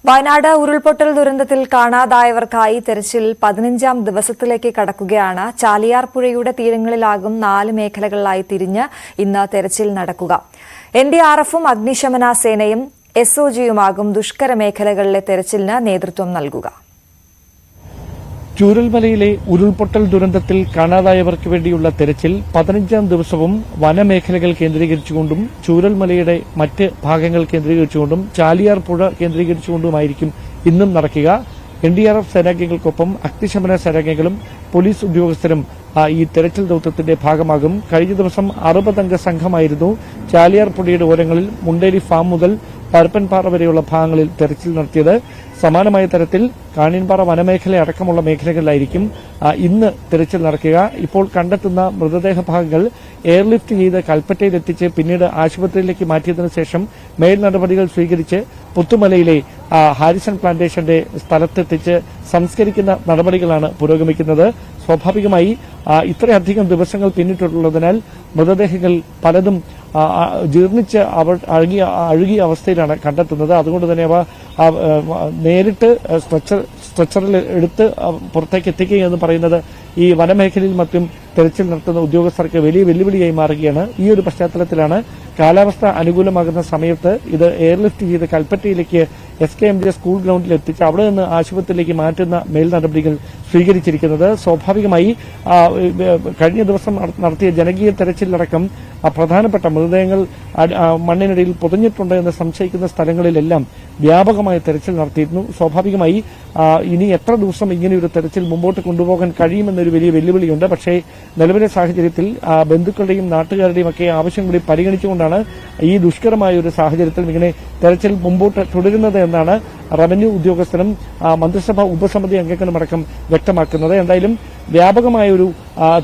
വയനാട് ഉരുൾപൊട്ടൽ ദുരന്തത്തിൽ കാണാതായവർക്കായി തെരച്ചിൽ 15ാം ദിവസത്തിലേക്ക് കടക്കുകയാണ്. ചാലിയാർ പുഴയുടെ തീരങ്ങളിലാകും 4 മേഖലകളിലായി തിരിഞ്ഞ് ഇന്ന് തെരച്ചിൽ നടക്കുക. എൻഡിആർഎഫും അഗ്നിശമന സേനയും എസ്ഒജിയുമാകും ദുഷ്കര മേഖലകളിലെ തെരച്ചിലിന് നേതൃത്വം നൽകുക. ചൂരൽമലയിലെ ഉരുൾപൊട്ടൽ ദുരന്തത്തിൽ കാണാതായവർക്ക് വേണ്ടിയുള്ള തെരച്ചിൽ 15ാം ദിവസവും വനമേഖലകൾ കേന്ദ്രീകരിച്ചുകൊണ്ടും ചൂരൽമലയുടെ മറ്റ് ഭാഗങ്ങൾ കേന്ദ്രീകരിച്ചുകൊണ്ടും ചാലിയാർ പുഴ കേന്ദ്രീകരിച്ചുകൊണ്ടുമായിരിക്കും ഇന്നും നടക്കുക. എൻഡിആർഎഫ് സേനാംഗങ്ങൾക്കൊപ്പം അഗ്നിശമന സേനാംഗങ്ങളും പോലീസ് ഉദ്യോഗസ്ഥരും ഈ തെരച്ചിൽ ദൌത്യത്തിന്റെ ഭാഗമാകും. കഴിഞ്ഞ ദിവസം 60 അംഗ സംഘമായിരുന്നു ചാലിയാർ പുഴയുടെ ഓരങ്ങളിൽ മുണ്ടേരി ഫാം മുതൽ പരപ്പൻപാറ വരെയുള്ള ഭാഗങ്ങളിൽ തെരച്ചിൽ നടത്തിയത്. സമാനമായ തരത്തിൽ കാണിയൻപാറ വനമേഖല അടക്കമുള്ള മേഖലകളിലായിരിക്കും ഇന്ന് തെരച്ചിൽ നടക്കുക. ഇപ്പോൾ കണ്ടെത്തുന്ന മൃതദേഹ ഭാഗങ്ങൾ എയർലിഫ്റ്റ് ചെയ്ത് കൽപ്പറ്റയിലെത്തിച്ച് പിന്നീട് ആശുപത്രിയിലേക്ക് മാറ്റിയതിനു ശേഷം മേൽ നടപടികൾ സ്വീകരിച്ച് പുത്തുമലയിലെ ഹാരിസൺ പ്ലാന്റേഷന്റെ സ്ഥലത്തെത്തിച്ച് സംസ്കരിക്കുന്ന നടപടികളാണ് പുരോഗമിക്കുന്നത്. സ്വാഭാവികമായി ഇത്രയധികം ദിവസങ്ങൾ പിന്നിട്ടുള്ളതിനാൽ മൃതദേഹങ്ങൾ പലതും ജീർണിച്ച് അഴുകിയ അവസ്ഥയിലാണ് കണ്ടെത്തുന്നത്. അതുകൊണ്ട് തന്നെ അവ നേരിട്ട് സ്ട്രെച്ചറിൽ എടുത്ത് പുറത്തേക്ക് എത്തിക്കുക എന്ന് പറയുന്നത് ഈ വനമേഖലയിൽ മറ്റും തെരച്ചിൽ നടത്തുന്ന ഉദ്യോഗസ്ഥർക്ക് വലിയ വെല്ലുവിളിയായി മാറുകയാണ്. ഈ ഒരു പശ്ചാത്തലത്തിലാണ് കാലാവസ്ഥ അനുകൂലമാകുന്ന സമയത്ത് ഇത് എയർലിഫ്റ്റ് ചെയ്ത് കൽപ്പറ്റയിലേക്ക് SKMJ സ്കൂൾ ഗ്രൌണ്ടിൽ എത്തിച്ച് അവിടെ നിന്ന് ആശുപത്രിയിലേക്ക് മാറ്റുന്ന മേൽ നടപടികൾ സ്വീകരിച്ചിരിക്കുന്നത്. സ്വാഭാവികമായി കഴിഞ്ഞ ദിവസം നടത്തിയ ജനകീയ തെരച്ചിലടക്കം പ്രധാനപ്പെട്ട മൃതദേഹങ്ങൾ മണ്ണിനടിയിൽ പൊതിഞ്ഞിട്ടുണ്ട് എന്ന് സംശയിക്കുന്ന സ്ഥലങ്ങളിലെല്ലാം വ്യാപകമായ തെരച്ചിൽ നടത്തിയിരുന്നു. സ്വാഭാവികമായി ഇനി എത്ര ദിവസം ഇങ്ങനെയൊരു തെരച്ചിൽ മുമ്പോട്ട് കൊണ്ടുപോകാൻ കഴിയുമെന്നൊരു വലിയ വെല്ലുവിളിയുണ്ട്. പക്ഷേ നിലവിലെ സാഹചര്യത്തിൽ ബന്ധുക്കളുടെയും നാട്ടുകാരുടെയും ഒക്കെ ആവശ്യം കൂടി പരിഗണിച്ചുകൊണ്ടാണ് ഈ ദുഷ്കരമായ ഒരു സാഹചര്യത്തിൽ ഇങ്ങനെ തെരച്ചിൽ മുമ്പോട്ട് തുടരുന്നത് എന്നാണ് റവന്യൂ ഉദ്യോഗസ്ഥരും മന്ത്രിസഭാ ഉപസമിതി അംഗങ്ങളുമടക്കം വ്യക്തമാക്കുന്നത്. എന്തായാലും വ്യാപകമായ ഒരു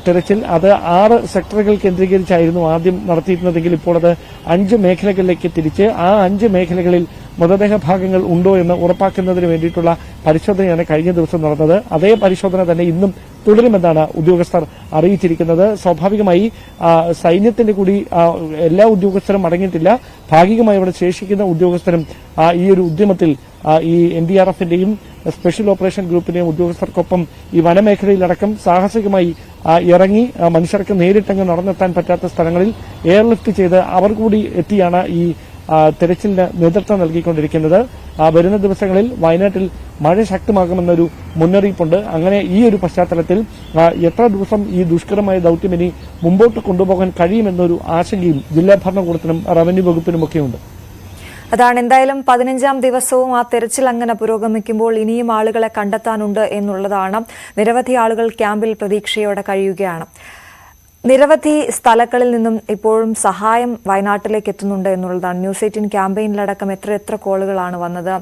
തെരച്ചിൽ അത് 6 സെക്ടറുകൾ കേന്ദ്രീകരിച്ചായിരുന്നു ആദ്യം നടത്തിയിരുന്നതെങ്കിൽ ഇപ്പോൾ അത് 5 മേഖലകളിലേക്ക് തിരിച്ച് ആ 5 മേഖലകളിൽ മൃതദേഹ ഭാഗങ്ങൾ ഉണ്ടോ എന്ന് ഉറപ്പാക്കുന്നതിന് വേണ്ടിയിട്ടുള്ള പരിശോധനയാണ് കഴിഞ്ഞ ദിവസം നടന്നത്. അതേ പരിശോധന തന്നെ ഇന്നും തുടരുമെന്നാണ് ഉദ്യോഗസ്ഥർ അറിയിച്ചിരിക്കുന്നത്. സ്വാഭാവികമായി സൈന്യത്തിന്റെ കൂടി എല്ലാ ഉദ്യോഗസ്ഥരും അടങ്ങിയിട്ടില്ല. ഭാഗികമായി ഇവിടെ ശേഷിക്കുന്ന ഉദ്യോഗസ്ഥരും ഈ ഒരു ഉദ്യമത്തിൽ ഈ എൻഡിആർഎഫിന്റെയും സ്പെഷ്യൽ ഓപ്പറേഷൻ ഗ്രൂപ്പിന്റെയും ഉദ്യോഗസ്ഥർക്കൊപ്പം ഈ വനമേഖലയിലടക്കം സാഹസികമായി ഇറങ്ങി മനുഷ്യർക്ക് നേരിട്ടങ്ങ് നടന്നെത്താൻ പറ്റാത്ത സ്ഥലങ്ങളിൽ എയർലിഫ്റ്റ് ചെയ്ത് അവർ കൂടി എത്തിയാണ് ഈ തെരച്ചിലിന് നേതൃത്വം നൽകിക്കൊണ്ടിരിക്കുന്നത്. വരുന്ന ദിവസങ്ങളിൽ വയനാട്ടിൽ മഴ ശക്തമാകുമെന്നൊരു മുന്നറിയിപ്പുണ്ട്. അങ്ങനെ ഈ ഒരു പശ്ചാത്തലത്തിൽ എത്ര ദിവസം ഈ ദുഷ്കരമായ ദൌത്യം ഇനി മുമ്പോട്ട് കൊണ്ടുപോകാൻ കഴിയുമെന്നൊരു ആശങ്കയും ജില്ലാ ഭരണകൂടത്തിനും റവന്യൂ വകുപ്പിനുമൊക്കെയുണ്ട്. അതാണ് എന്തായാലും 15ാം ദിവസവും ആ തെരച്ചിൽ അങ്ങനെ പുരോഗമിക്കുമ്പോൾ ഇനിയും ആളുകളെ കണ്ടെത്താനുണ്ട് എന്നുള്ളതാണ്. നിരവധി ആളുകൾ ക്യാമ്പിൽ പ്രതീക്ഷയോടെ കഴിയുകയാണ്. നിരവധി സ്ഥലങ്ങളിൽ നിന്നും ഇപ്പോഴും സഹായം വയനാട്ടിലേക്ക് എത്തുന്നുണ്ട് എന്നുള്ളതാണ്. ന്യൂസ് 18 ക്യാമ്പയിനിലടക്കം എത്ര കോളുകളാണ് വന്നത്.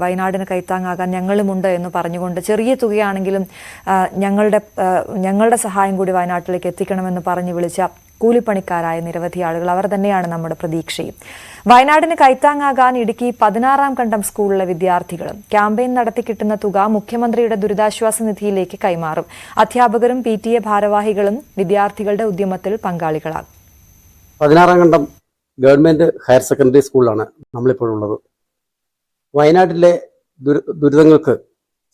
വയനാടിന് കൈത്താങ്ങാകാൻ ഞങ്ങളുമുണ്ട് എന്ന് പറഞ്ഞുകൊണ്ട് ചെറിയ തുകയാണെങ്കിലും ഞങ്ങളുടെ സഹായം കൂടി വയനാട്ടിലേക്ക് എത്തിക്കണമെന്ന് പറഞ്ഞു വിളിച്ച കൂലിപ്പണിക്കാരായ നിരവധി ആളുകൾ അവർ തന്നെയാണ് നമ്മുടെ പ്രതീക്ഷയും. വയനാടിന് കൈത്താങ്ങാകാൻ ഇടുക്കി 16ാം കണ്ടം സ്കൂളിലെ വിദ്യാർത്ഥികളും ക്യാമ്പയിൻ നടത്തി കിട്ടുന്ന തുക മുഖ്യമന്ത്രിയുടെ ദുരിതാശ്വാസ നിധിയിലേക്ക് കൈമാറും. അധ്യാപകരും PTA ഭാരവാഹികളും വിദ്യാർത്ഥികളുടെ ഉദ്യമത്തിൽ പങ്കാളികളാകും. 16ാം കണ്ടം ഗവൺമെന്റ് ഹയർ സെക്കൻഡറി സ്കൂളിലാണ് നമ്മളിപ്പോഴുള്ളത്. വയനാട്ടിലെ ദുരിതങ്ങൾക്ക്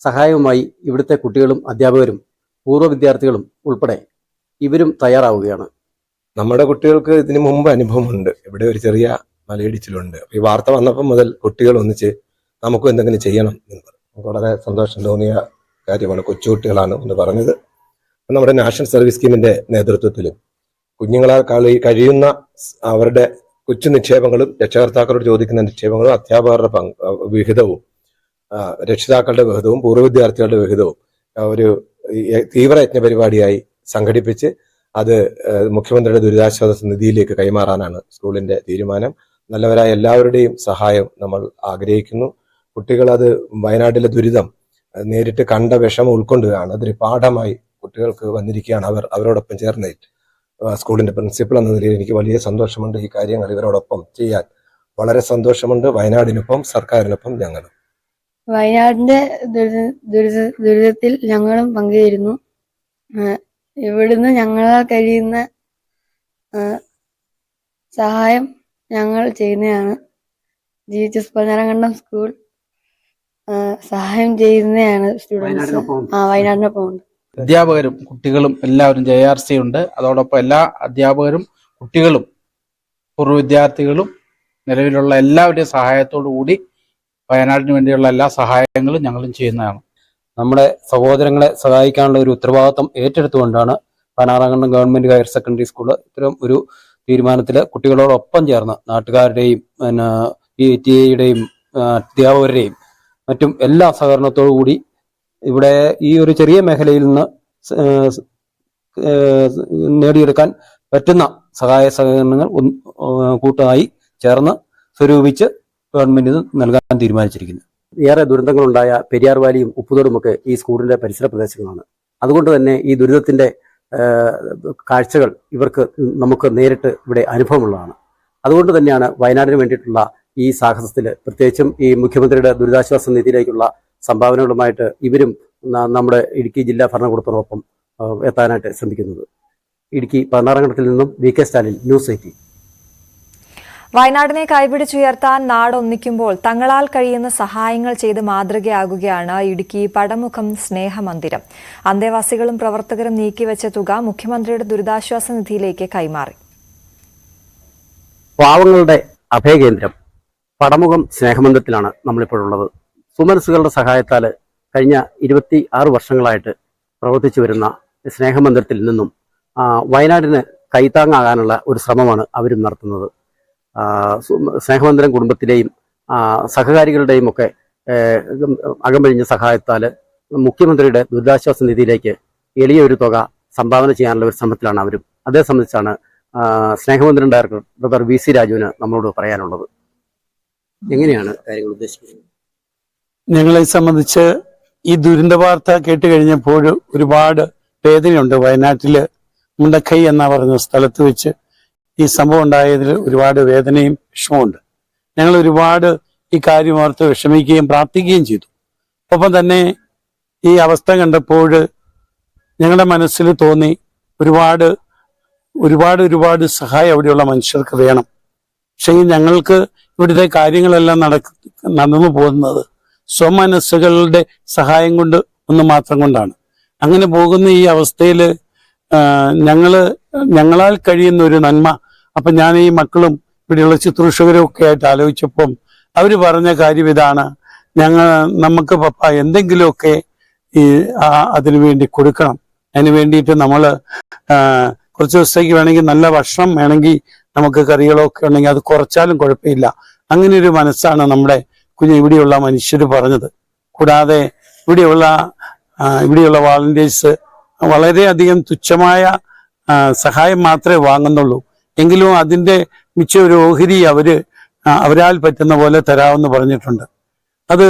സഹായവുമായി ഇവിടുത്തെ കുട്ടികളും അധ്യാപകരും പൂർവ്വ വിദ്യാർത്ഥികളും ഉൾപ്പെടെ ഇവരും തയ്യാറാവുകയാണ്. നമ്മുടെ കുട്ടികൾക്ക് ഇതിനു മുമ്പ് അനുഭവമുണ്ട്. ഇവിടെ ഒരു ചെറിയ മലയിടിച്ചിലുണ്ട്. ഈ വാർത്ത വന്നപ്പോൾ മുതൽ കുട്ടികൾ ഒന്നിച്ച് നമുക്കും എന്തെങ്കിലും ചെയ്യണം എന്ന് പറഞ്ഞു. വളരെ സന്തോഷം തോന്നിയ കാര്യമാണ്. കൊച്ചുകുട്ടികളാണ് എന്ന് പറഞ്ഞത്. നമ്മുടെ നാഷണൽ സർവീസ് സ്കീമിന്റെ നേതൃത്വത്തിലും കുഞ്ഞുങ്ങളാൽ കഴിയുന്ന അവരുടെ കൊച്ചു നിക്ഷേപങ്ങളും രക്ഷകർത്താക്കളോട് ചോദിക്കുന്ന നിക്ഷേപങ്ങളും അധ്യാപകരുടെ വിഹിതവും രക്ഷിതാക്കളുടെ വിഹിതവും പൂർവ്വ വിദ്യാർത്ഥികളുടെ വിഹിതവും ഒരു തീവ്രയജ്ഞ പരിപാടിയായി സംഘടിപ്പിച്ച് അത് മുഖ്യമന്ത്രിയുടെ ദുരിതാശ്വാസ നിധിയിലേക്ക് കൈമാറാനാണ് സ്കൂളിന്റെ തീരുമാനം. നല്ലവരായ എല്ലാവരുടെയും സഹായം നമ്മൾ ആഗ്രഹിക്കുന്നു. കുട്ടികൾ അത് വയനാട്ടിലെ ദുരിതം നേരിട്ട് കണ്ട വിഷമം ഉൾക്കൊണ്ടുകയാണ്. അതൊരു പാഠമായി കുട്ടികൾക്ക് വന്നിരിക്കുകയാണ്. അവരോടൊപ്പം ചേർന്ന് സ്കൂളിന്റെ പ്രിൻസിപ്പൽ എന്ന നിലയിൽ എനിക്ക് വലിയ സന്തോഷമുണ്ട്. ഈ കാര്യങ്ങൾ ഇവരോടൊപ്പം ചെയ്യാൻ വളരെ സന്തോഷമുണ്ട്. വയനാടിനൊപ്പം സർക്കാരിനൊപ്പം ഞങ്ങളും. വയനാടിന്റെ ദുരിതത്തിൽ ഞങ്ങളും പങ്കുചേരുന്നു. ഇവിടുന്ന് ഞങ്ങളാൽ കഴിയുന്ന സഹായം ഞങ്ങൾ ചെയ്യുന്നതാണ്. GHS 16ാം കണ്ടം സ്കൂൾ സഹായം ചെയ്യുന്നതാണ് സ്റ്റുഡൻസ്. വയനാടിനൊപ്പം ഉണ്ട്. അധ്യാപകരും കുട്ടികളും എല്ലാവരും JRC ഉണ്ട്. അതോടൊപ്പം എല്ലാ അധ്യാപകരും കുട്ടികളും പൂർവ്വ വിദ്യാർത്ഥികളും നിലവിലുള്ള എല്ലാവരുടെയും സഹായത്തോടു കൂടി വയനാടിന് വേണ്ടിയുള്ള എല്ലാ സഹായങ്ങളും ഞങ്ങളും ചെയ്യുന്നതാണ്. നമ്മുടെ സഹോദരങ്ങളെ സഹായിക്കാനുള്ള ഒരു ഉത്തരവാദിത്വം ഏറ്റെടുത്തുകൊണ്ടാണ് Pathinaramkandam government higher secondary school ഇത്തരം ഒരു തീരുമാനത്തിൽ കുട്ടികളോടൊപ്പം ചേർന്ന് നാട്ടുകാരുടെയും PTA-യുടെയും അധ്യാപകരുടെയും മറ്റും എല്ലാ സഹകരണത്തോടു കൂടി ഇവിടെ ഈ ഒരു ചെറിയ മേഖലയിൽ നിന്ന് നേടിയെടുക്കാൻ പറ്റുന്ന സഹായ സഹകരണങ്ങൾ കൂട്ടായി ചേർന്ന് സ്വരൂപിച്ച് ഗവൺമെന്റിന് നൽകാൻ തീരുമാനിച്ചിരിക്കുന്നു. ഏറെ ദുരന്തങ്ങളുണ്ടായ പെരിയാർ വാലിയും ഉപ്പുതോടുമൊക്കെ ഈ സ്കൂളിന്റെ പരിസര പ്രദേശങ്ങളാണ്. അതുകൊണ്ട് തന്നെ ഈ ദുരിതത്തിന്റെ കാഴ്ചകൾ നമുക്ക് നേരിട്ട് ഇവിടെ അനുഭവമുള്ളതാണ്. അതുകൊണ്ട് തന്നെയാണ് വയനാടിന് വേണ്ടിയിട്ടുള്ള ഈ സാഹസത്തിൽ പ്രത്യേകിച്ചും ഈ മുഖ്യമന്ത്രിയുടെ ദുരിതാശ്വാസ നിധിയിലേക്കുള്ള സംഭാവനകളുമായിട്ട് ഇവരും നമ്മുടെ ഇടുക്കി ജില്ലാ ഭരണകൂടത്തോടൊപ്പം എത്താനായിട്ട് ശ്രമിക്കുന്നത്. ഇടുക്കി 16 നിന്നും VK സ്റ്റാലിൻ, ന്യൂസ് 18. വയനാടിനെ കൈപിടിച്ചുയർത്താൻ നാടൊന്നിക്കുമ്പോൾ തങ്ങളാൽ കഴിയുന്ന സഹായങ്ങൾ ചെയ്ത് മാതൃകയാകുകയാണ് ഇടുക്കി പടമുഖം സ്നേഹമന്ദിരം. അന്തേവാസികളും പ്രവർത്തകരും നീക്കിവെച്ച തുക മുഖ്യമന്ത്രിയുടെ ദുരിതാശ്വാസ നിധിയിലേക്ക് കൈമാറി. പാവങ്ങളുടെ അഭയകേന്ദ്രം പടമുഖം സ്നേഹമന്ദിരത്തിലാണ് നമ്മളിപ്പോഴുള്ളത്. സുമനസ്സുകളുടെ സഹായത്താൽ കഴിഞ്ഞ 26 വർഷങ്ങളായിട്ട് പ്രവർത്തിച്ചു വരുന്ന സ്നേഹമന്ദിരത്തിൽ നിന്നും വയനാടിന് കൈത്താങ്ങാകാനുള്ള ഒരു ശ്രമമാണ് അവരും നടത്തുന്നത്. സ്നേഹമന്ദിരം കുടുംബത്തിലെയും സഹകാരികളുടെയും ഒക്കെ അകമഴിഞ്ഞ സഹായത്താൽ മുഖ്യമന്ത്രിയുടെ ദുരിതാശ്വാസ നിധിയിലേക്ക് എളിയൊരു തുക സംഭാവന ചെയ്യാനുള്ള ഒരു ശ്രമത്തിലാണ് അവരും. അതേ സംബന്ധിച്ചാണ് സ്നേഹമന്ദിരം ഡയറക്ടർ ഡോക്ടർ VC രാജുവിന് നമ്മളോട് പറയാനുള്ളത്. എങ്ങനെയാണ് കാര്യങ്ങൾ ഉദ്ദേശിക്കുന്നത്? ഞങ്ങളെ സംബന്ധിച്ച് ഈ ദുരന്ത വാർത്ത കേട്ട് കഴിഞ്ഞപ്പോൾ ഒരുപാട് വേദനയുണ്ട്. വയനാട്ടില് മുണ്ടക്കൈ എന്ന പറഞ്ഞ സ്ഥലത്ത് വെച്ച് ഈ സംഭവം ഉണ്ടായതിൽ ഒരുപാട് വേദനയും വിഷമമുണ്ട്. ഞങ്ങൾ ഒരുപാട് ഈ കാര്യം ഓർത്ത് വിഷമിക്കുകയും പ്രാർത്ഥിക്കുകയും ചെയ്തു. ഒപ്പം തന്നെ ഈ അവസ്ഥ കണ്ടപ്പോൾ ഞങ്ങളുടെ മനസ്സിൽ തോന്നി ഒരുപാട് ഒരുപാട് ഒരുപാട് സഹായം അവിടെയുള്ള മനുഷ്യർക്ക് വേണം. പക്ഷേ ഞങ്ങൾക്ക് ഇവിടുത്തെ കാര്യങ്ങളെല്ലാം നടന്നു പോകുന്നത് സ്വമനസ്സുകളുടെ സഹായം കൊണ്ട് മാത്രം കൊണ്ടാണ്. അങ്ങനെ പോകുന്ന ഈ അവസ്ഥയിൽ ഞങ്ങളാൽ കഴിയുന്ന ഒരു നന്മ, അപ്പൊ ഞാൻ ഈ മക്കളും ഇവിടെയുള്ള ശുശ്രൂഷകരും ഒക്കെ ആയിട്ട് ആലോചിച്ചപ്പം അവര് പറഞ്ഞ കാര്യം ഇതാണ്: നമുക്ക് പപ്പ എന്തെങ്കിലുമൊക്കെ അതിനു വേണ്ടി കൊടുക്കണം. അതിന് വേണ്ടിയിട്ട് നമ്മള് കുറച്ച് ദിവസത്തേക്ക് വേണമെങ്കിൽ നല്ല ഭക്ഷണം വേണമെങ്കിൽ നമുക്ക് കറികളൊക്കെ ഉണ്ടെങ്കിൽ അത് കുറച്ചാലും കുഴപ്പമില്ല. അങ്ങനെ ഒരു മനസ്സാണ് നമ്മുടെ ഇവിടെയുള്ള മനുഷ്യർ പറഞ്ഞത്. കൂടാതെ ഇവിടെയുള്ള വാളണ്ടിയേഴ്സ് വളരെയധികം തുച്ഛമായ സഹായം മാത്രമേ വാങ്ങുന്നുള്ളൂ. എങ്കിലും അതിന്റെ മിച്ച ഒരു ഓഹരി അവരാൽ പറ്റുന്ന പോലെ തരാമെന്ന് പറഞ്ഞിട്ടുണ്ട്. അത്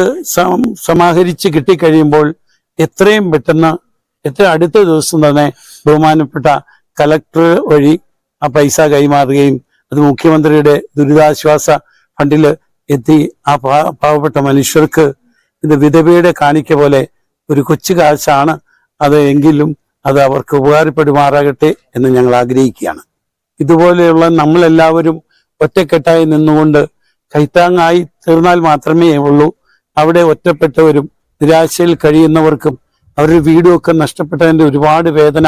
സമാഹരിച്ച് കിട്ടിക്കഴിയുമ്പോൾ എത്രയും പെട്ടെന്ന് അടുത്ത ദിവസം തന്നെ ബഹുമാനപ്പെട്ട കലക്ടർ വഴി ആ പൈസ കൈമാറുകയും അത് മുഖ്യമന്ത്രിയുടെ ദുരിതാശ്വാസ ഫണ്ടിൽ എത്തി ആ പാവപ്പെട്ട മനുഷ്യർക്ക് ഇത് വിധവയുടെ കാണിക്ക പോലെ ഒരു കൊച്ചു കാശാണ് അത്, എങ്കിലും അത് അവർക്ക് ഉപകാരപ്പെടുമാറാകട്ടെ എന്ന് ഞങ്ങൾ ആഗ്രഹിക്കുകയാണ്. ഇതുപോലെയുള്ള നമ്മളെല്ലാവരും ഒറ്റക്കെട്ടായി നിന്നുകൊണ്ട് കൈത്താങ്ങായി തീർന്നാൽ മാത്രമേ ഉള്ളൂ അവിടെ ഒറ്റപ്പെട്ടവരും നിരാശയിൽ കഴിയുന്നവർക്കും അവരുടെ വീടുമൊക്കെ നഷ്ടപ്പെട്ടതിന്റെ ഒരുപാട് വേദന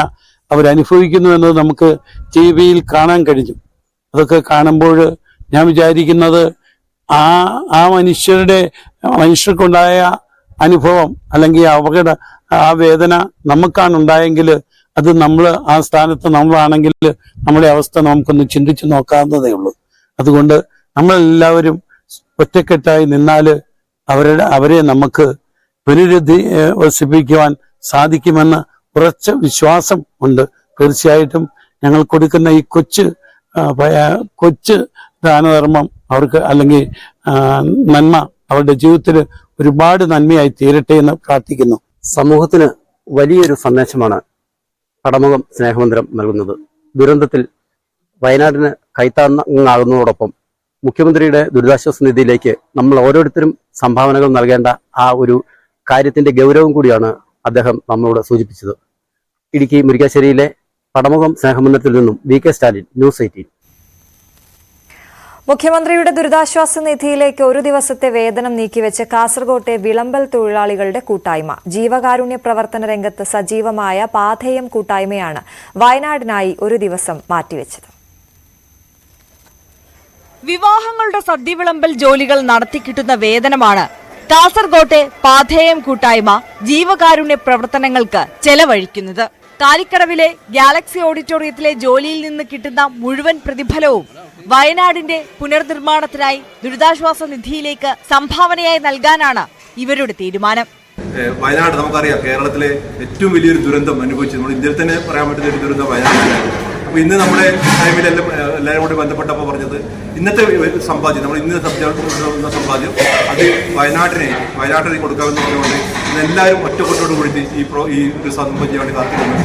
അവരനുഭവിക്കുന്നു എന്നത് നമുക്ക് TV-യിൽ കാണാൻ കഴിഞ്ഞു. അതൊക്കെ കാണുമ്പോൾ ഞാൻ വിചാരിക്കുന്നത് ആ മനുഷ്യർക്കുണ്ടായ അനുഭവം അല്ലെങ്കിൽ ആ വേദന നമുക്കാണ് ഉണ്ടായെങ്കിൽ അത് ആ സ്ഥാനത്ത് നമ്മളാണെങ്കിൽ നമ്മുടെ അവസ്ഥ നമുക്കൊന്ന് ചിന്തിച്ചു നോക്കാവുന്നതേ ഉള്ളൂ. അതുകൊണ്ട് നമ്മളെല്ലാവരും ഒറ്റക്കെട്ടായി നിന്നാൽ അവരെ നമുക്ക് പുനരുദ്ധരിപ്പിക്കുവാൻ സാധിക്കുമെന്ന് ഉറച്ച വിശ്വാസം ഉണ്ട്. തീർച്ചയായിട്ടും ഞങ്ങൾ കൊടുക്കുന്ന ഈ കൊച്ചു ദാനധർമ്മം അവർക്ക് അല്ലെങ്കിൽ നന്മ അവരുടെ ജീവിതത്തിൽ ഒരുപാട് നന്മയായി തീരട്ടെ എന്ന് പ്രാർത്ഥിക്കുന്നു. സമൂഹത്തിന് വലിയൊരു സന്ദേശമാണ് പടമുഖം സ്നേഹമന്ദിരം നൽകുന്നത്. ദുരന്തത്തിൽ വയനാടിന് കൈത്താങ്ങാകുന്നതോടൊപ്പം മുഖ്യമന്ത്രിയുടെ ദുരിതാശ്വാസ നിധിയിലേക്ക് നമ്മൾ ഓരോരുത്തരും സംഭാവനകൾ നൽകേണ്ട ആ ഒരു കാര്യത്തിന്റെ ഗൗരവം കൂടിയാണ് അദ്ദേഹം നമ്മളോട് സൂചിപ്പിച്ചത്. ഇടുക്കി മുരിക്കാശ്ശേരിയിലെ പടമുഖം സ്നേഹമന്ദിരത്തിൽ നിന്നും VK സ്റ്റാലിൻ, ന്യൂസ് 18. മുഖ്യമന്ത്രിയുടെ ദുരിതാശ്വാസ നിധിയിലേക്ക് ഒരു ദിവസത്തെ വേതനം നീക്കിവെച്ച് കാസർകോട്ടെ വിളമ്പൽ തൊഴിലാളികളുടെ കൂട്ടായ്മ. ജീവകാരുണ്യ പ്രവർത്തന രംഗത്ത് സജീവമായ പാഥേയം കൂട്ടായ്മയാണ് വയനാടിനായി ഒരു ദിവസം മാറ്റിവെച്ചത്. വിവാഹങ്ങളുടെ സദ്യവിളമ്പൽ ജോലികൾ നടത്തിക്കിട്ടുന്ന വേതനമാണ് കാസർകോട്ടെ പാഥേയം കൂട്ടായ്മ ജീവകാരുണ്യ പ്രവർത്തനങ്ങൾക്ക് ചെലവഴിക്കുന്നത്. കാലിക്കടവിലെ ഗാലക്സി ഓഡിറ്റോറിയത്തിലെ ജോലിയിൽ നിന്ന് കിട്ടുന്ന മുഴുവൻ പ്രതിഫലവും വയനാടിന്റെ പുനർനിർമ്മാണത്തിനായി ദുരിതാശ്വാസ നിധിയിലേക്ക് സംഭാവനയായി നൽകാനാണ് ഇവരുടെ തീരുമാനം. വയനാട് നമുക്കറിയാം, കേരളത്തിലെ ഏറ്റവും വലിയൊരു ദുരന്തം അനുഭവിച്ചു. നമ്മൾ ഇന്ത്യയിൽ തന്നെ പറയാൻ പറ്റുന്ന ഒരു ദുരന്തം വയനാട്ടിലാണ്. അപ്പോൾ ഇന്ന് നമ്മുടെ ടൈമിലെല്ലാം എല്ലാവരും കൂടി ബന്ധപ്പെട്ടപ്പോൾ പറഞ്ഞത് ഇന്നത്തെ സമ്പാദ്യം, നമ്മൾ ഇന്ന് സമ്പാദ്യം അത് വയനാട്ടിനെ കൊടുക്കാമെന്ന് പറഞ്ഞുകൊണ്ട് എല്ലാവരും ഒറ്റക്കൊട്ടോട് കൂടി ഈ ഒരു സമ്പാദ്യം വേണ്ടി കാത്തിരുന്നു.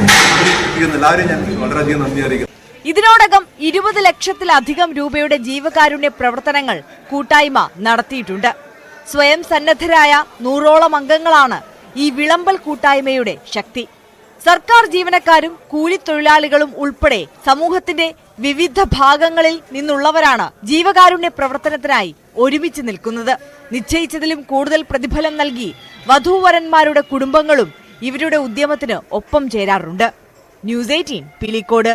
എല്ലാവരും ഞാൻ വളരെയധികം നന്ദി അറിയിക്കുന്നു. ഇതിനോടകം 20 ലക്ഷത്തിലധികം രൂപയുടെ ജീവകാരുണ്യ പ്രവർത്തനങ്ങൾ കൂട്ടായ്മ നടത്തിയിട്ടുണ്ട്. സ്വയം സന്നദ്ധരായ 100ഓളം അംഗങ്ങളാണ് ഈ വിളമ്പൽ കൂട്ടായ്മയുടെ ശക്തി. സർക്കാർ ജീവനക്കാരും കൂലിത്തൊഴിലാളികളും ഉൾപ്പെടെ സമൂഹത്തിന്റെ വിവിധ ഭാഗങ്ങളിൽ നിന്നുള്ളവരാണ് ജീവകാരുണ്യ പ്രവർത്തനത്തിനായി ഒരുമിച്ച് നിൽക്കുന്നത്. നിശ്ചയിച്ചതിലും കൂടുതൽ പ്രതിഫലം നൽകി വധൂവരന്മാരുടെ കുടുംബങ്ങളും ഇവരുടെ ഉദ്യമത്തിന് ഒപ്പം ചേരാറുണ്ട്. ന്യൂസ് 18 പിലിക്കോട്.